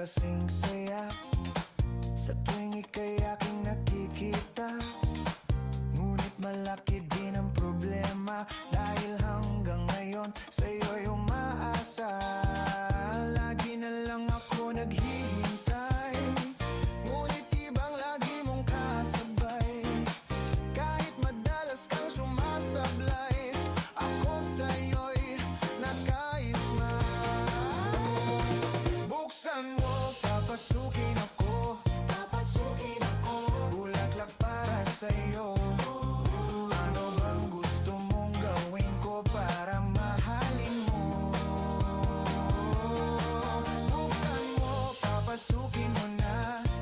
kasing saya sa tuwing ika'y aking nakikita. Ngunit malaki din ang problema, dahil hanggang ngayon sa'yo'y umaasa. Lagi na lang ako naghihintay, ngunit ibang lagi mong kasabay. Kahit madalas kang sumasablay, ako sa'yo'y nakaisma. Buksan mo, papasukin ako, Papasukin ako. bulaklak para sa'yo. Ano bang gusto mong gawin ko para mahalin mo? Buksan mo, papasukin mo na,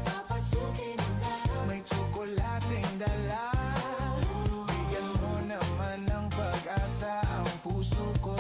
Papasukin mo na. may tsokolating dala. Bigyan mo naman ng pag-asa ang puso ko